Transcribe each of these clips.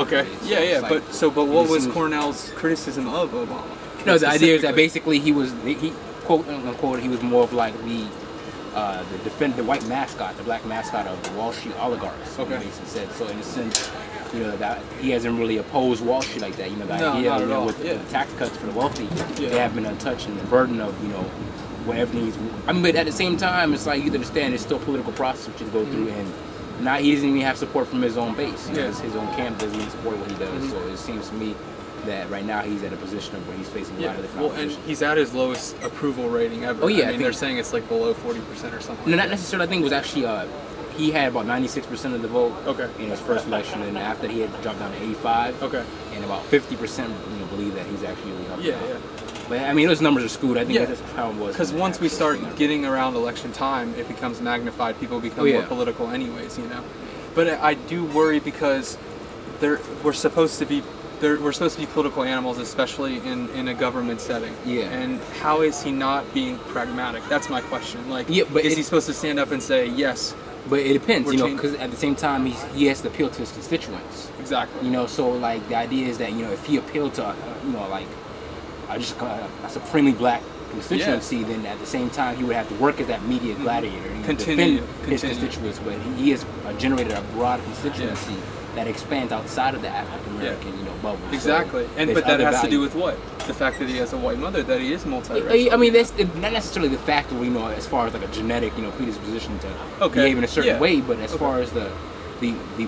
Okay. So Yeah. like, But what was Cornell's criticism of Obama? No, the idea is that basically he quote unquote he was more of like the white mascot, the black mascot of the Wall Street oligarchs. Okay. He basically said so in a sense. You know, that he hasn't really opposed Wall Street like that. You know, the idea with the tax cuts for the wealthy, they have been untouched, and the burden of, you know, whatever needs. I mean, but at the same time, it's like you understand it's still a political process which you go through, and not he doesn't even have support from his own base. You know, his own camp doesn't even support what he does. So it seems to me that right now he's at a position of where he's facing a lot of the competition. Well, and he's at his lowest approval rating ever. Oh yeah, I mean, they're saying it's like below 40% or something. No, not necessarily. I think it was actually. He had about 96% of the vote in his first election, and after he had dropped down to 85, and about 50% believe that he's actually really helped out. But I mean, those numbers are skewed. I think that's how it was. Because once we start getting around election time, it becomes magnified. People become more political, anyways. You know. But I do worry because we're supposed to be political animals, especially in a government setting. Yeah. And how is he not being pragmatic? That's my question. Like, but is he supposed to stand up and say yes? But it depends, you know, because at the same time he has to appeal to his constituents. Exactly. You know, so like the idea is that, you know, if he appealed to like a supremely black constituency, then at the same time he would have to work as that media gladiator and defend his constituents. But he has generated a broad constituency that expands outside of the African American, bubble. Exactly. So but that has to do with what? The fact that he has a white mother, that he is multiracial. I mean, that's not necessarily the fact that as far as like a genetic, predisposition to behave in a certain way, but as far as the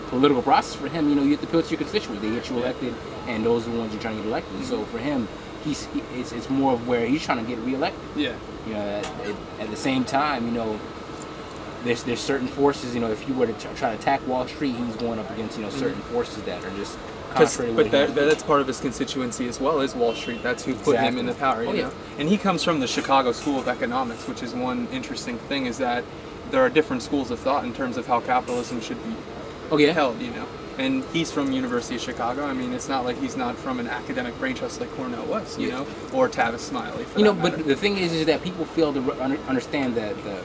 political process for him, you have to appeal to your constituents. They get you elected, and those are the ones you're trying to get elected. So for him, it's more of where he's trying to get reelected. Yeah. You know, at the same time, there's certain forces. If you were to try to attack Wall Street, he's going up against certain forces that are just. But that's part of his constituency as well, is Wall Street. That's who put him in the power. You know? And he comes from the Chicago School of Economics, which is one interesting thing, is that there are different schools of thought in terms of how capitalism should be held. And he's from University of Chicago. I mean, it's not like he's not from an academic brain trust like Cornell was, or Tavis, Smiley. But the thing is that people fail to understand that the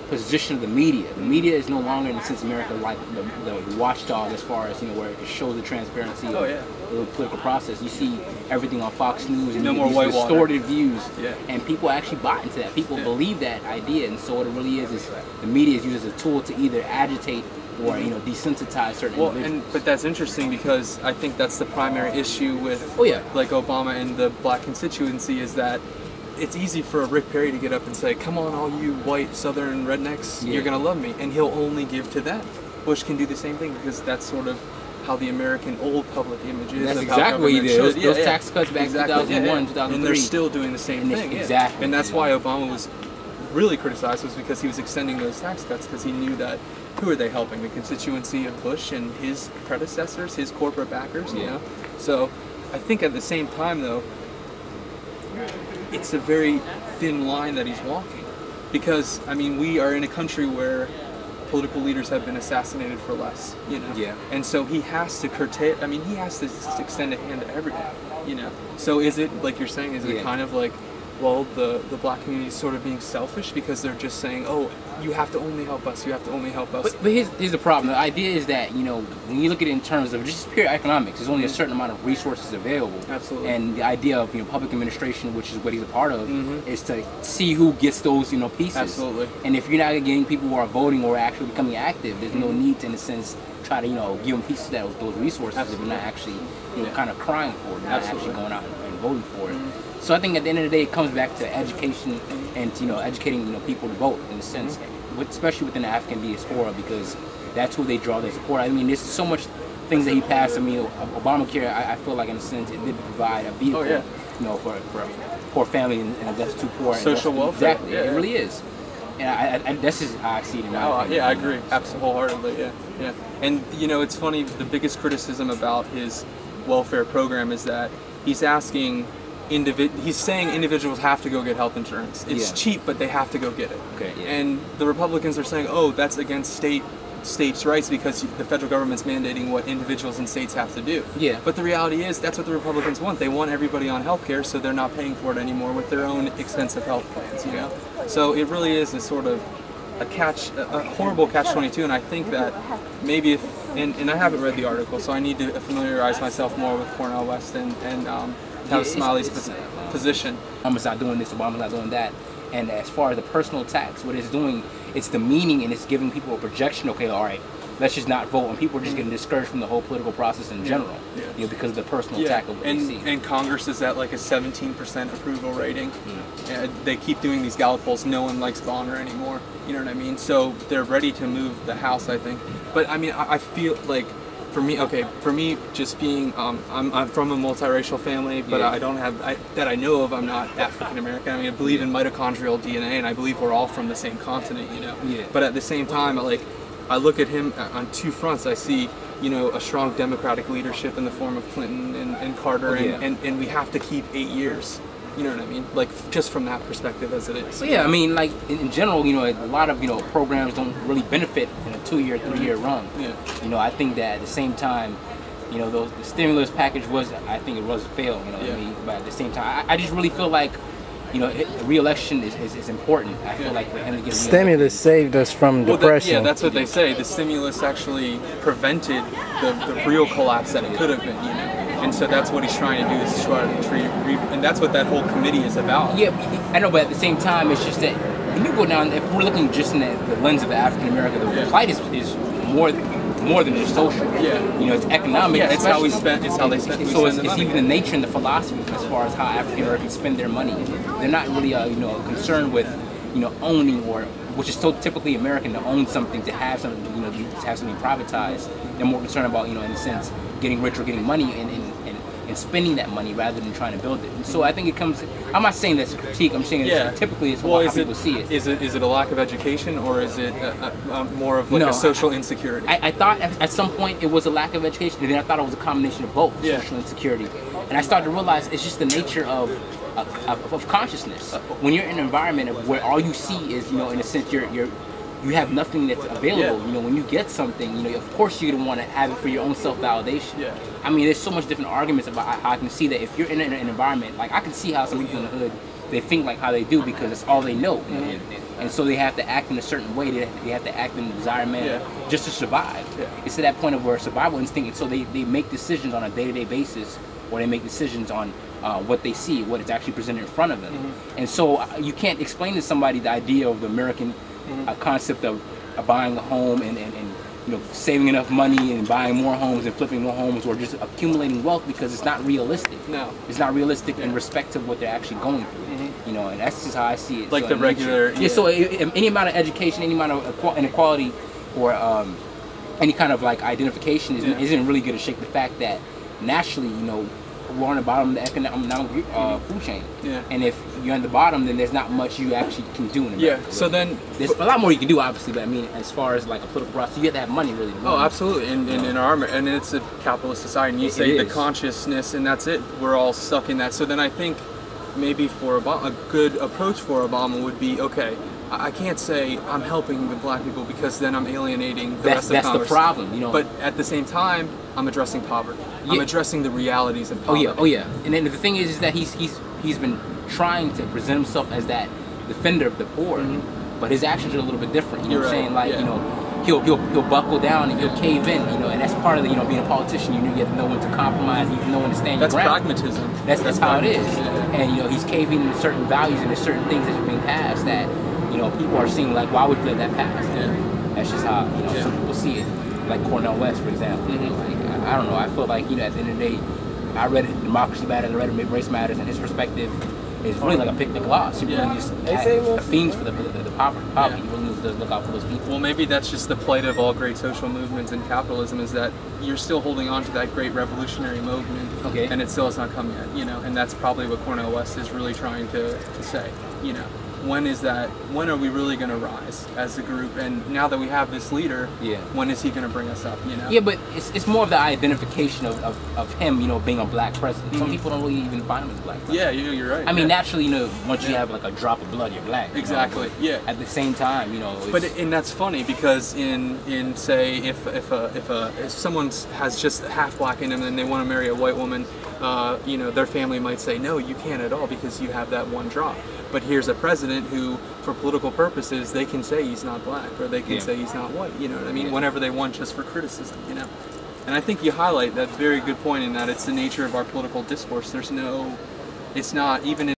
position of the media. The media is no longer, in a sense, America like the watchdog as far as where it shows the transparency of the political process. You see everything on Fox News and these distorted views, and people actually buy into that. People believe that idea, and so what it really is the media is used as a tool to either agitate or desensitize certain individuals. But that's interesting because I think that's the primary issue with like Obama and the black constituency, is that it's easy for Rick Perry to get up and say, "Come on, all you white Southern rednecks, you're gonna love me," and he'll only give to them. Bush can do the same thing because that's sort of how the American old public image is. That's exactly what he did. Those tax cuts back in 2001, 2003, and they're still doing the same thing. Exactly, and that's why Obama was really criticized, was because he was extending those tax cuts because he knew that who are they helping? The constituency of Bush and his predecessors, his corporate backers. So I think at the same time though, it's a very thin line that he's walking, because I mean we are in a country where political leaders have been assassinated for less, and so he has to curtail. I mean, he has to just extend a hand to everyone, So is it like you're saying? Is it kind of like, well, the black community is sort of being selfish because they're just saying, oh, you have to only help us. You have to only help us. But here's the problem. The idea is that when you look at it in terms of just pure economics, there's only a certain amount of resources available. Absolutely. And the idea of public administration, which is what he's a part of, is to see who gets those pieces. Absolutely. And if you're not getting people who are voting or actually becoming active, there's no need to, in a sense, try to give them pieces of those resources if you're not actually kind of crying for it, not actually going out and voting for it. So I think at the end of the day, it comes back to education and educating people to vote, in a sense, especially within the African diaspora, because that's who they draw their support. I mean, there's so much things that he passed. I mean, Obamacare, I feel like in a sense it did provide a vehicle, for poor family and destitute poor. Social welfare. Exactly, it really is. And that's just how I see it in my opinion. I agree, absolutely, wholeheartedly. Yeah. And it's funny. The biggest criticism about his welfare program is that he's asking. He's saying individuals have to go get health insurance. It's cheap, but they have to go get it. Okay. Yeah. And the Republicans are saying, oh, that's against states' rights because the federal government's mandating what individuals and states have to do. Yeah. But the reality is that's what the Republicans want. They want everybody on health care, so they're not paying for it anymore with their own expensive health plans. So it really is a sort of a horrible catch-22, and I think that maybe and I haven't read the article, so I need to familiarize myself more with Cornell West and Tavis Smiley's position. Obama's not doing this, Obama's not doing that. And as far as the personal attacks, what it's doing, it's the meaning, and it's giving people a projection. Okay, all right, let's just not vote, and people are just getting discouraged from the whole political process in general, you know, because of the personal attack of what they see. And Congress is at like a 17% approval rating. They keep doing these Gallup polls. No one likes Bonner anymore. You know what I mean? So they're ready to move the House, I think. But I mean, I feel like, for me, just being, I'm from a multiracial family, but I don't have, that I know of, I'm not African American. I mean, I believe in mitochondrial DNA, and I believe we're all from the same continent, you know. But at the same time, I look at him on two fronts. I see, you know, a strong Democratic leadership in the form of Clinton and Carter, and we have to keep 8 years. You know what I mean? Like, just from that perspective as it is. So yeah, I mean, like in general, you know, a lot of, you know, programs don't really benefit in a 2-year, 3-year run. You know, I think that at the same time, you know, the stimulus package was, I think it was a fail. You know what I mean? But at the same time, I just really feel like, you know, re-election is important. I feel like for him to get stimulus saved us from depression. That's what they say. The stimulus actually prevented the real collapse that it could have been, you know. And so that's what he's trying to do, is try to and that's what that whole committee is about. Yeah, I know, but at the same time, it's just that when you go down, if we're looking just in the lens of African America, the plight is more than just social. You know, it's economic. It's how we spend. It's how they spend. So it's even the nature and the philosophy as far as how African Americans spend their money. They're not really, you know, concerned with, you know, owning, or which is so typically American, to own something, to have something, you know, to have something privatized. They're more concerned about, you know, in a sense, getting rich or getting money and spending that money rather than trying to build it. And so I think it comes, I'm not saying that's a critique, I'm saying typically it's how people see it. Is it a lack of education, or is it more of like a social insecurity? I thought at some point it was a lack of education, and then I thought it was a combination of both, social insecurity. And I started to realize it's just the nature of consciousness. When you're in an environment of where all you see is, you know, in a sense, you have nothing that's available. You know, when you get something, you know, of course you're gonna want to have it for your own self-validation. I mean, there's so much different arguments about how I can see that if you're in an environment, like I can see how some people in the hood, they think like how they do because it's all they know. And so they have to act in a certain way. They have to act in a desired manner just to survive. It's to that point of where survival instinct, and so they make decisions on a day-to-day basis, or they make decisions on what they see, what is actually presented in front of them. And so you can't explain to somebody the idea of the American concept of buying a home and you know, saving enough money and buying more homes and flipping more homes, or just accumulating wealth, because it's not realistic. It's not realistic in respect to what they're actually going through. You know, and that's just how I see it. Like so the regular. So any amount of education, any amount of inequality, or any kind of like identification isn't really going to shake the fact that naturally, you know, we're on the bottom of the economic food chain. And if you're on the bottom, then there's not much you actually can do in America. So then there's a lot more you can do, obviously, but I mean, as far as like a political process, you have to have money really. Absolutely. And in our, and it's a capitalist society, and you say the consciousness, and that's it. We're all stuck in that. So then I think maybe for Obama, a good approach for Obama would be, okay, I can't say I'm helping the black people because then I'm alienating the rest of Congress. That's the problem, you know. But at the same time, I'm addressing poverty. I'm addressing the realities of poverty. Oh yeah. And then the thing is that he's been trying to present himself as that defender of the poor, but his actions are a little bit different. You know what I'm saying? Like, you know, he'll buckle down and he'll cave in. You know, and that's part of the, you know, being a politician. You have to know when to compromise. You have to know when to stand your ground. Pragmatism. That's how it is. And you know, he's caving in certain values and there's certain things that are being passed that, you know, people are seeing like, why would you let that pass? That's just how, you know, some people see it. Like Cornell West, for example. Like, I don't know. I feel like, you know, at the end of the day, I read Democracy Matters, I read Race Matters, and his perspective is really like a picnic loss. He really just fiends for the poverty. He really does look out for those people. Well, maybe that's just the plight of all great social movements and capitalism, is that you're still holding on to that great revolutionary movement, and it still has not come yet. You know, and that's probably what Cornell West is really trying to say. You know. When are we really going to rise as a group? And now that we have this leader, when is he going to bring us up, you know? Yeah, but it's more of the identification of him, you know, being a black president. Some people don't really even find him as a black president. Yeah, you're right. I mean, naturally, you know, once you have like a drop of blood, you're black. Exactly, At the same time, you know. And that's funny because in say, if someone has just half black in them and they want to marry a white woman, you know, their family might say, no, you can't at all because you have that one drop. But here's a president who, for political purposes, they can say he's not black, or they can say he's not white, you know what I mean, whenever they want, just for criticism, you know. And I think you highlight that very good point in that it's the nature of our political discourse. There's no, it's not, even in